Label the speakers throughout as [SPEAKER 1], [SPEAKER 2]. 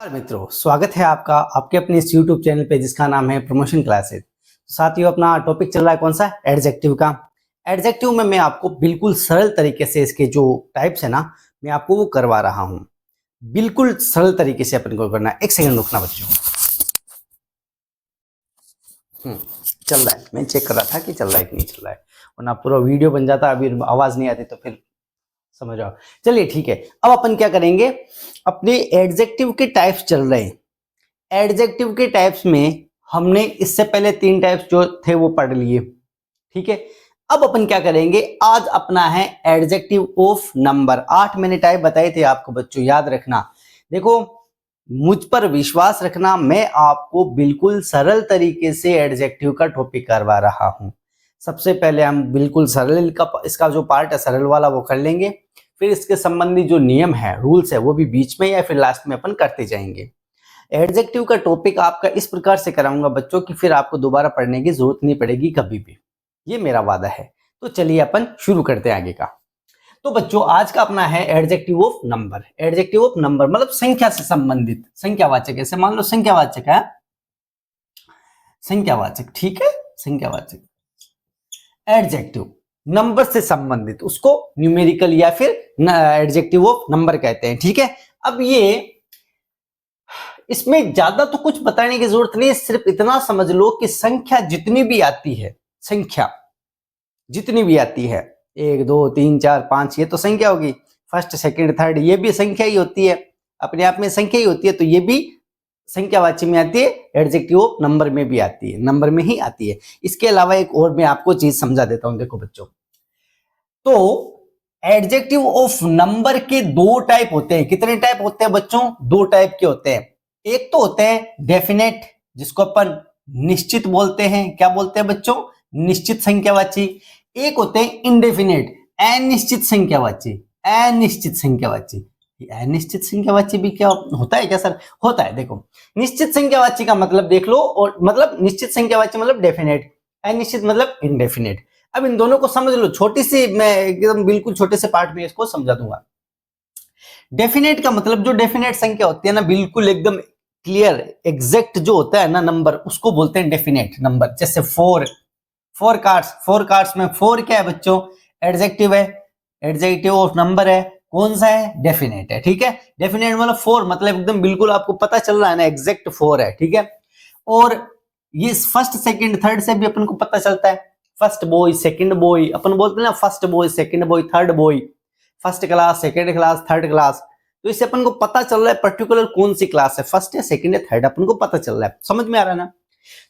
[SPEAKER 1] नमस्कार मित्रों, स्वागत है आपका आपके अपने इस YouTube चैनल पे जिसका नाम है प्रमोशन क्लासेस। साथियों, अपना टॉपिक चल रहा है कौन सा? एडजेक्टिव का। एडजेक्टिव में मैं आपको बिल्कुल सरल तरीके से इसके जो टाइप्स है ना, मैं आपको वो करवा रहा हूँ। बिल्कुल सरल तरीके से अपन को करना है। एक सेकंड रुकना बच्चों। चल रहा है, मैं चेक कर रहा था कि चल रहा है कि नहीं चल रहा है, वरना पूरा वीडियो बन जाता, अभी आवाज नहीं आती तो फिर समझ आओ। चलिए ठीक है, अब अपन क्या करेंगे, अपने एडजेक्टिव के टाइप्स चल रहे हैं। एडजेक्टिव के टाइप्स में हमने इससे पहले 3 टाइप्स जो थे वो पढ़ लिए, ठीक है। अब अपन क्या करेंगे, आज अपना है एडजेक्टिव ऑफ नंबर। 8 मैंने टाइप बताए थे आपको बच्चों, याद रखना। देखो, मुझ पर विश्वास रखना, मैं आपको बिल्कुल सरल तरीके से एडजेक्टिव का टॉपिक करवा रहा हूं। सबसे पहले हम बिल्कुल सरल का इसका जो पार्ट है सरल वाला वो कर लेंगे, फिर इसके संबंधी जो नियम है, रूल्स है, वो भी बीच में या फिर लास्ट में अपन करते जाएंगे। एडजेक्टिव का टॉपिक आपका इस प्रकार से कराऊंगा बच्चों कि फिर आपको दोबारा पढ़ने की जरूरत नहीं पड़ेगी कभी भी, ये मेरा वादा है। तो चलिए अपन शुरू करते हैं आगे का। तो बच्चों, आज का अपना है adjective of number. Adjective of number मतलब संख्या से संबंधित, संख्यावाचक। ऐसे मान लो संख्यावाचक है, संख्यावाचक, ठीक है, संख्यावाचक। एडजेक्टिव नंबर से संबंधित, उसको न्यूमेरिकल या फिर एडजेक्टिव ऑफ नंबर कहते हैं, ठीक है। अब ये इसमें ज्यादा तो कुछ बताने की जरूरत नहीं है, सिर्फ इतना समझ लो कि संख्या जितनी भी आती है, संख्या जितनी भी आती है, 1 2 3 4 5, ये तो संख्या होगी। फर्स्ट सेकंड थर्ड, ये भी संख्या ही होती है, अपने आप में संख्या ही होती है, तो ये भी संख्यावाची में आती है। एडजेक्टिव ऑफ नंबर में भी आती है, नंबर में ही आती है। इसके अलावा एक और मैं आपको चीज समझा देता हूं। देखो बच्चों, तो एडजेक्टिव ऑफ नंबर के 2 टाइप होते हैं। कितने टाइप होते हैं बच्चों? 2 टाइप के होते हैं। एक तो होते हैं डेफिनेट, जिसको अपन निश्चित बोलते हैं। क्या बोलते हैं बच्चों? निश्चित संख्यावाची। एक होते हैं इनडेफिनेट, अनिश्चित संख्यावाची। अनिश्चित संख्यावाची, अनिश्चित संख्यावाची भी क्या होता है क्या सर? होता है। देखो, निश्चित संख्यावाची का मतलब देख लो, और मतलब निश्चित संख्यावाची मतलब डेफिनेट, अनिश्चित मतलब इनडेफिनेट। अब इन दोनों को समझ लो, छोटी सी, मैं एकदम बिल्कुल छोटे से पार्ट में इसको समझा दूंगा। डेफिनेट का मतलब जो डेफिनेट संख्या होती है ना, बिल्कुल एकदम क्लियर एग्जैक्ट जो होता है ना नंबर, उसको बोलते हैं डेफिनेट नंबर। जैसे 4 कार्ड्स में 4 क्या है बच्चों? एडजेक्टिव है, एडजेक्टिव ऑफ नंबर है। कौन सा है? डेफिनेट है, ठीक है। डेफिनेट मतलब 4 मतलब एकदम बिल्कुल आपको पता चल रहा है ना, एग्जैक्ट 4 है, ठीक है। और ये फर्स्ट सेकंड थर्ड से भी अपन को पता चलता है। फर्स्ट बॉय सेकंड बॉय, अपन बोलते हैं ना, first boy second boy third boy, first class second class third class. तो इससे अपन को पता चल रहा है पर्टिकुलर कौन सी क्लास है, फर्स्ट है सेकंड है थर्ड, अपन को पता चल रहा है। समझ में आ रहा है ना?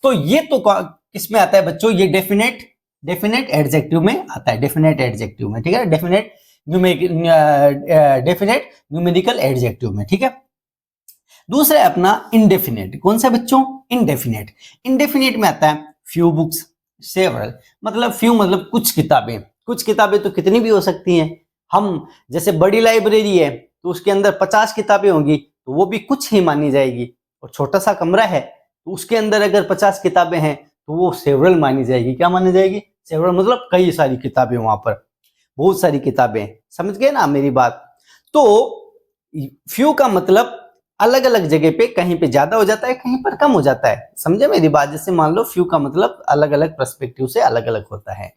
[SPEAKER 1] तो ये तो किसमें आता है बच्चों? ये डेफिनेट एडजेक्टिव में आता है, डेफिनेट एडजेक्टिव में, ठीक है। डेफिनेट न्यूमेरिकल एडजेक्टिव में, ठीक है। दूसरा है अपना इंडेफिनेट। कौन सा बच्चों? इंडेफिनेट। इंडेफिनेट में आता है फ्यू बुक्स, सेवरल, मतलब फ्यू मतलब कुछ किताबें। कुछ किताबें तो कितनी भी हो सकती हैं। हम जैसे बड़ी लाइब्रेरी है तो उसके अंदर 50 किताबें होंगी, तो वो भी कुछ ही मानी जाएगी। और छोटा सा कमरा है तो उसके अंदर अगर 50 किताबें हैं तो वो सेवरल मानी जाएगी। क्या मानी जाएगी? सेवरल मतलब कई सारी किताबें, वहां पर बहुत सारी किताबें। समझ गए ना मेरी बात? तो फ्यू का मतलब अलग अलग जगह पे, कहीं पे ज्यादा हो जाता है, कहीं पर कम हो जाता है। समझे मेरी बात? जैसे मान लो फ्यू का मतलब अलग अलग पर्सपेक्टिव से अलग अलग होता है।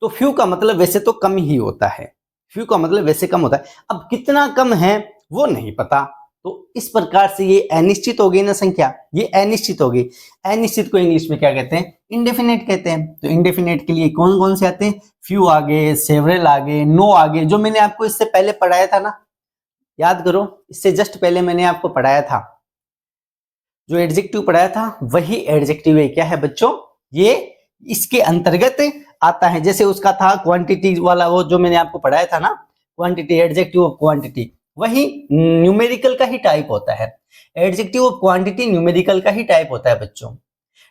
[SPEAKER 1] तो फ्यू का मतलब वैसे तो कम ही होता है, फ्यू का मतलब वैसे कम होता है। अब कितना कम है वो नहीं पता, तो इस प्रकार से ये अनिश्चित हो गई ना संख्या, ये अनिश्चित हो गई। अनिश्चित को इंग्लिश में क्या कहते हैं? इंडेफिनेट कहते हैं। तो इंडेफिनेट के लिए कौन कौन से आते हैं? फ्यू आगे, सेवरल आगे, नो आगे, जो मैंने आपको इससे पहले पढ़ाया था ना, याद करो, इससे जस्ट पहले मैंने आपको पढ़ाया था, जो एडजेक्टिव पढ़ाया था वही एडजेक्टिव है। क्या है बच्चों? ये इसके अंतर्गत आता है। जैसे उसका था क्वांटिटी वाला, वो जो मैंने आपको पढ़ाया था ना, क्वांटिटी, एडजेक्टिव ऑफ क्वांटिटी, वही न्यूमेरिकल का ही टाइप होता है। एडजेक्टिव ऑफ क्वांटिटी न्यूमेरिकल का ही टाइप होता है बच्चों,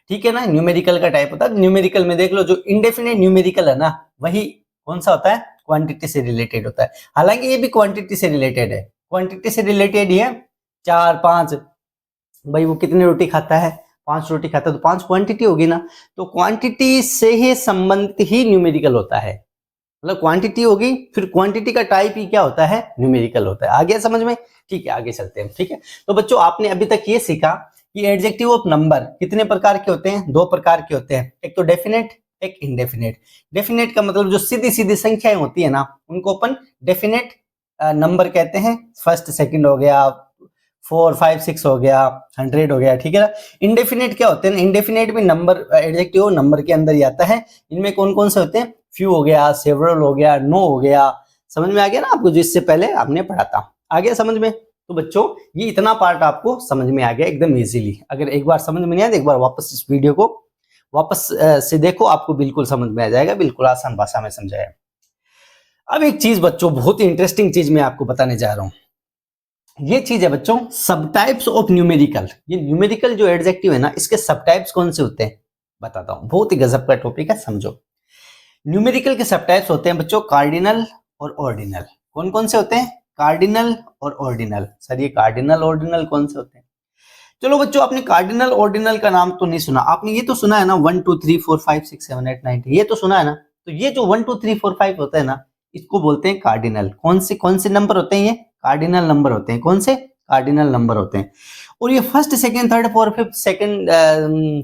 [SPEAKER 1] ठीक है ना। न्यूमेरिकल का टाइप होता है। न्यूमेरिकल में देख लो, जो इंडेफिनेट न्यूमेरिकल है ना, वही कौन सा होता है? क्वांटिटी से रिलेटेड होता है। हालांकि ये भी क्वांटिटी से रिलेटेड है, क्वांटिटी से रिलेटेड ही है। 4 5, भाई वो कितनी रोटी खाता है? 5 रोटी खाता है, तो 5 क्वांटिटी होगी ना। तो क्वांटिटी से ही संबंधित ही न्यूमेरिकल होता है, मतलब क्वांटिटी होगी, फिर क्वांटिटी का टाइप ही क्या होता है, न्यूमेरिकल होता है। आ गया समझ में? ठीक है, आगे चलते हैं। ठीक है, तो बच्चों आपने अभी तक ये सीखा कि एडजेक्टिव ऑफ नंबर कितने प्रकार के होते हैं, दो प्रकार के होते हैं, एक तो डेफिनेट, एक इनडेफिनेट। डेफिनेट का मतलब जो सीधी सीधी संख्याएं होती है ना, उनको अपन डेफिनेट नंबर कहते हैं। फर्स्ट सेकंड हो गया, 4 5 6 हो गया, 100 हो गया, ठीक है ना। इंडेफिनेट क्या होते हैं? इंडेफिनेट भी नंबर, एडजेक्टिव नंबर के अंदर ही आता है। इनमें कौन कौन से होते हैं? फ्यू हो गया, सेवरल हो गया, नो हो गया। समझ में आ गया ना आपको, जो इससे पहले आपने पढ़ा था। आ गया समझ में? तो बच्चों ये इतना पार्ट आपको समझ में आ गया एकदम इजीली। अगर एक बार समझ में नहीं आया तो एक बार वापस इस वीडियो को वापस से देखो, आपको बिल्कुल समझ में आ जाएगा, बिल्कुल आसान भाषा में समझाया। अब एक चीज बच्चों, बहुत ही इंटरेस्टिंग चीज मैं आपको बताने जा रहा हूं। ये चीज है बच्चों, सब टाइप्स ऑफ न्यूमेरिकल। ये न्यूमेरिकल जो एडजेक्टिव है ना, इसके सब टाइप्स कौन से होते हैं बताता हूं। बहुत ही गजब का टॉपिक है, समझो। न्यूमेरिकल के सब टाइप्स होते हैं बच्चों, कार्डिनल और ऑर्डिनल। कौन कौन से होते हैं? कार्डिनल और ऑर्डिनल। सर ये कार्डिनल ऑर्डिनल कौन से होते हैं? चलो बच्चों, आपने कार्डिनल ऑर्डिनल का नाम तो नहीं सुना, आपने ये तो सुना है ना 1 2 3 4 5 6 7 8 9, ये तो सुना है ना। तो ये जो 1 2 3 4 5 होता है ना, इसको बोलते हैं कार्डिनल। कौन से नंबर होते हैं? ये कार्डिनल नंबर होते हैं। कौन से? कार्डिनल नंबर होते हैं। और ये first second third fourth fifth second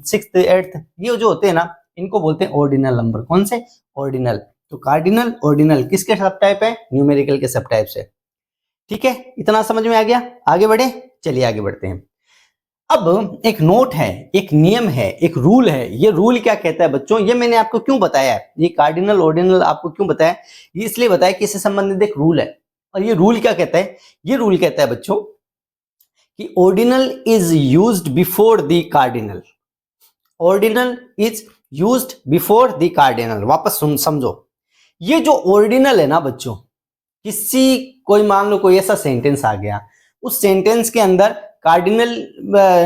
[SPEAKER 1] sixth eighth, ये जो होते हैं ना, इनको बोलते हैं ऑर्डिनल नंबर। कौन से? ऑर्डिनल। तो कार्डिनल ऑर्डिनल किसके सब टाइप है? न्यूमेरिकल के सब टाइप से। ठीक है, इतना समझ में आ गया? आगे बढ़े, चलिए आगे बढ़ते हैं। अब एक नोट है, एक नियम है, एक रूल है। ये रूल क्या कहता है बच्चों, ये मैंने आपको क्यों बताया है, ये कार्डिनल ऑर्डिनल आपको क्यों बताया? ये इसलिए बताया कि इससे संबंधित एक रूल है। और ये रूल क्या कहता है? ये रूल कहता है बच्चों कि ordinal is used before the cardinal. Ordinal is used before the cardinal. वापस सुन, समझो। ये जो ऑर्डिनल है ना बच्चों, कोई मान लो कोई ऐसा सेंटेंस आ गया, उस सेंटेंस के अंदर कार्डिनल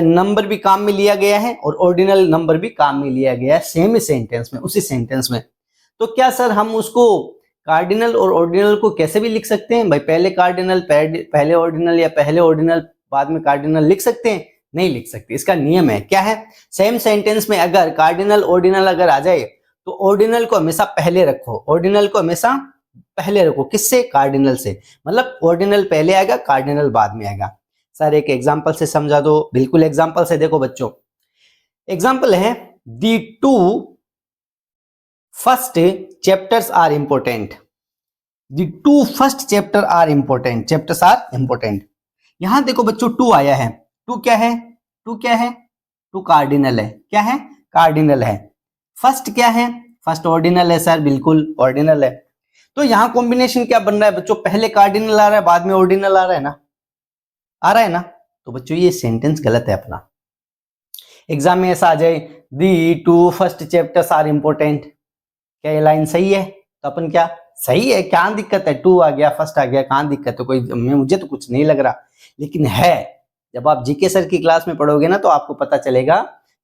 [SPEAKER 1] नंबर भी काम में लिया गया है और ऑर्डिनल नंबर भी काम में लिया गया है, सेम ही सेंटेंस में, उसी सेंटेंस में। तो क्या सर हम उसको कार्डिनल और ऑर्डिनल को कैसे भी लिख सकते हैं भाई? पहले कार्डिनल पहले ऑर्डिनल, या पहले ऑर्डिनल बाद में कार्डिनल लिख सकते हैं? नहीं लिख सकते। इसका नियम है, क्या है? सेम सेंटेंस में अगर कार्डिनल ऑर्डिनल अगर आ जाए तो ऑर्डिनल को हमेशा पहले रखो, ऑर्डिनल को हमेशा पहले रखो। किससे? कार्डिनल से। मतलब ऑर्डिनल पहले आएगा, कार्डिनल बाद में आएगा। सर एक एग्जांपल से समझा दो। बिल्कुल एग्जांपल से। देखो बच्चों, एग्जांपल है the two first chapters are important. The two first chapter are important, chapters are important. यहां देखो बच्चों, टू आया है। टू क्या है? टू क्या है? टू कार्डिनल है। क्या है? कार्डिनल है। फर्स्ट क्या है? फर्स्ट ऑर्डिनल है सर, बिल्कुल ऑर्डिनल है। तो यहां कॉम्बिनेशन क्या बन रहा है बच्चों? पहले कार्डिनल आ रहा है, बाद में ऑर्डिनल आ रहा है ना, आ रहा है ना। तो बच्चों ये सेंटेंस गलत है अपना। एग्जाम में ऐसा आ जाए the two first chapters are important, क्या ये लाइन सही है? तो अपन क्या, सही है, क्या दिक्कत है? टू आ गया, फर्स्ट आ गया, कहां दिक्कत है? कोई मुझे तो कुछ नहीं लग रहा, लेकिन है। जब आप जीके सर की क्लास में पढ़ोगे ना, तो आपको पता चलेगा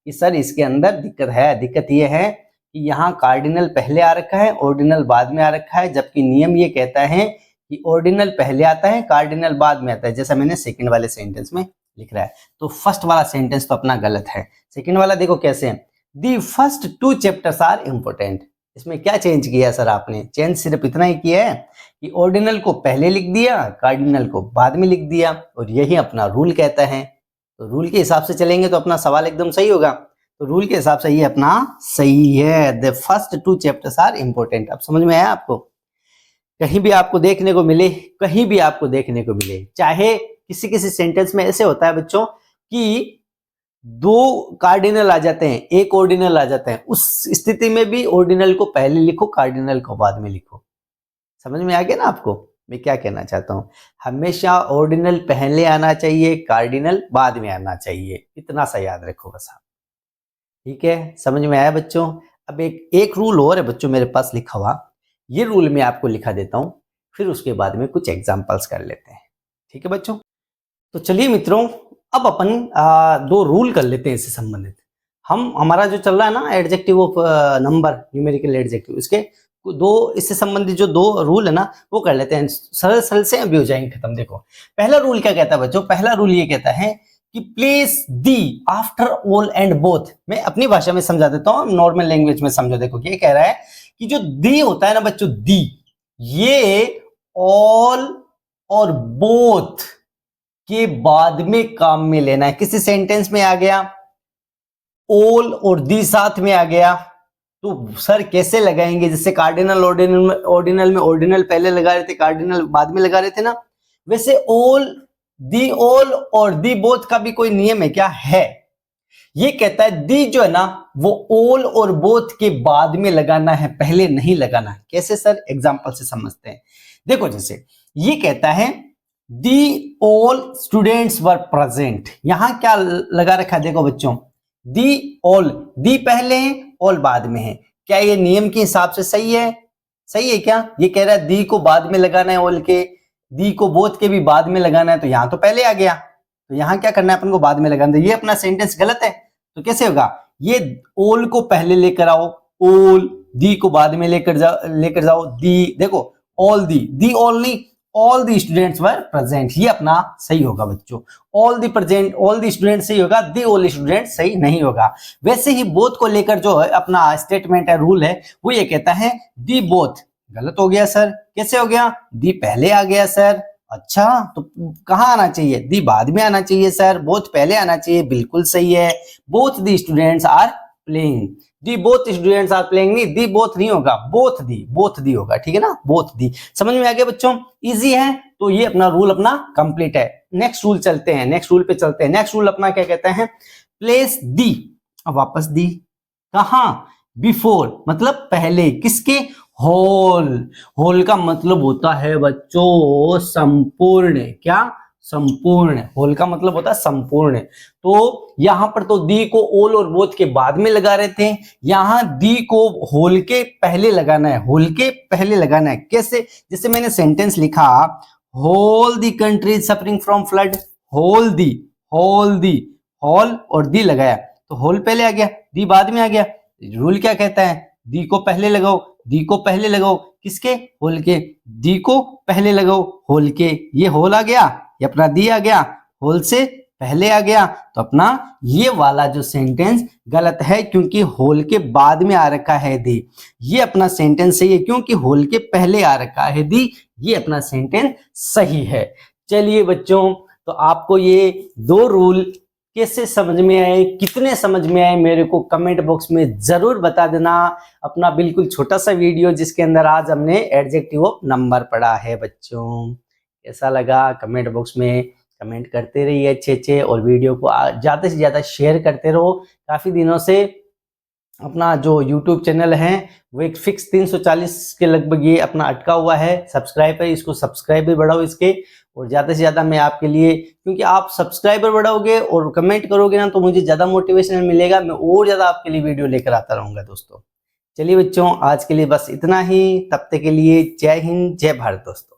[SPEAKER 1] कि सर इसके अंदर दिक्कत है। दिक्कत ये है कि यहाँ कार्डिनल पहले आ रखा है, ऑर्डिनल बाद में आ रखा है, जबकि नियम ये कहता है कि ऑर्डिनल पहले आता है, कार्डिनल बाद में आता है, जैसा मैंने सेकंड वाले सेंटेंस में लिख रहा है। तो फर्स्ट वाला सेंटेंस तो अपना गलत है। सेकंड वाला देखो कैसे है, the first two chapters are important. इसमें क्या चेंज किया सर आपने? चेंज सिर्फ इतना ही किया है कि ऑर्डिनल को पहले लिख दिया, कार्डिनल को बाद में लिख दिया, और यही अपना रूल कहता है। तो रूल के हिसाब से चलेंगे तो अपना सवाल एकदम सही होगा। तो रूल के हिसाब से ये अपना सही है, the first two chapters are important. अब समझ में आया आपको? कहीं भी आपको देखने को मिले, कहीं भी आपको देखने को मिले, चाहे किसी किसी सेंटेंस में ऐसे होता है बच्चों कि दो कार्डिनल आ जाते हैं, एक ऑर्डिनल आ जाता है, उस स्थिति में भी ऑर्डिनल को पहले लिखो, कार्डिनल को बाद में लिखो। समझ में आ गया ना आपको मैं क्या कहना चाहता हूं? हमेशा ऑर्डिनल पहले आना चाहिए, कार्डिनल बाद में आना चाहिए, इतना सा याद रखो बस आप। ठीक है, समझ में आया बच्चों? अब एक रूल और है बच्चों मेरे पास लिखा हुआ, ये रूल मैं आपको लिखा देता हूं, फिर उसके बाद में कुछ एग्जाम्पल्स कर लेते हैं। ठीक है बच्चों? तो चलिए मित्रों, अब अपन दो रूल कर लेते हैं इससे संबंधित। हमारा जो चल रहा है ना adjective of number, numerical adjective, इसके दो, इससे संबंधित जो दो रूल है ना, वो कर लेते हैं। सरल सरल से अभी हो जाएंगे खत्म। देखो पहला रूल क्या कहता है बच्चों? पहला रूल ये कहता है कि place the after all and both. मैं अपनी भाषा में समझा देता हूँ, नॉर्मल लैंग्वेज में समझो। देखो ये कह रहा है कि जो दी होता है ना बच्चों, दी ये ऑल और बोथ के बाद में काम में लेना है। किसी सेंटेंस में आ गया, ऑल और दी साथ में आ गया, तो सर कैसे लगाएंगे? जैसे कार्डिनल ऑर्डिनल में ऑर्डिनल पहले लगा रहे थे, कार्डिनल बाद में लगा रहे थे ना, वैसे ऑल और दी बोथ का भी कोई नियम है क्या? है। ये कहता है दी जो है ना वो ऑल और बोथ के बाद में लगाना है, पहले नहीं लगाना है। कैसे सर? एग्जांपल से समझते हैं। देखो जैसे ये कहता है the all students were present, यहां क्या लगा रखा है? देखो बच्चों, दी ऑल, दी पहले है, ऑल बाद में है। क्या ये नियम के हिसाब से सही है? सही है क्या? ये कह रहा है दी को बाद में लगाना है ऑल के, दी को बोथ के भी बाद में लगाना है, तो यहां तो पहले आ गया, तो यहां क्या करना है अपन को? बाद में लगाना है। ये अपना सेंटेंस गलत है, तो कैसे होगा? ये ऑल को पहले लेकर आओ, ऑल, दी को बाद में लेकर जाओ दी, देखो ऑल दी ऑल नहीं, all the students were present, ये अपना सही होगा बच्चों। All the present, all the student सही होगा, दी ऑल स्टूडेंट सही नहीं होगा। वैसे ही बोथ को लेकर जो है अपना स्टेटमेंट है, रूल है, वो ये कहता है दी बोथ, गलत हो गया सर। कैसे हो गया? दी पहले आ गया सर। अच्छा, तो कहां आना चाहिए? दी बाद में आना चाहिए सर, बोथ पहले आना चाहिए, बिल्कुल सही है। Both the students are playing, the both students are playing नहीं, दी बोथ नहीं होगा, बोथ दी होगा, ठीक है ना? Both the. समझ में आ गया बच्चों? इजी है, तो ये अपना रूल अपना कंप्लीट है। नेक्स्ट रूल चलते हैं, नेक्स्ट रूल पे चलते हैं। नेक्स्ट रूल अपना क्या कहता है? प्लेस दी, अब वापस दी कहां? बिफोर, मतलब पहले, किसके? होल। होल का मतलब होता है बच्चों संपूर्ण। क्या? संपूर्ण। होल का मतलब होता है संपूर्ण। तो यहां पर तो दी को ऑल और बोथ के बाद में लगा रहे थे, यहां दी को होल के पहले लगाना है, होल के पहले लगाना है। कैसे? जैसे मैंने सेंटेंस लिखा, whole the country is suffering from flood, whole the, whole और दी लगाया, तो होल पहले आ गया, दी बाद में आ गया। रूल क्या कहता है? दी को पहले लगाओ, दी को पहले लगाओ, किसके? होल के। दी को पहले लगाओ, होल के। ये होल आ गया, ये अपना दी आ गया, होल से पहले आ गया, तो अपना ये वाला जो सेंटेंस गलत है, क्योंकि होल के बाद में आ रखा है दी। ये अपना सेंटेंस सही है, क्योंकि होल के पहले आ रखा है दी। ये अपना सेंटेंस सही है। चलिए बच्चों, तो आपको ये दो रूल कैसे समझ में आए, कितने समझ में आए, मेरे को कमेंट बॉक्स में जरूर बता देना। अपना बिल्कुल छोटा सा वीडियो जिसके अंदर आज हमने एडजेक्टिव ऑफ नंबर पढ़ा है बच्चों। कैसा लगा? कमेंट बॉक्स में कमेंट करते रहिए अच्छे, और वीडियो को ज़्यादा से ज़्यादा शेयर करते रहो। काफ़ी दिनों से अपना जो YouTube चैनल है वो एक फिक्स 340 के लगभग ये अपना अटका हुआ है। सब्सक्राइब है, इसको सब्सक्राइब भी बढ़ाओ इसके, और ज़्यादा से ज़्यादा मैं आपके लिए, क्योंकि आप सब्सक्राइबर बढ़ाओगे और कमेंट करोगे ना, तो मुझे ज़्यादा मोटिवेशन मिलेगा, मैं और ज़्यादा आपके लिए वीडियो लेकर आता रहूँगा दोस्तों। चलिए बच्चों, आज के लिए बस इतना ही। तब तक के लिए जय हिंद, जय भारत दोस्तों।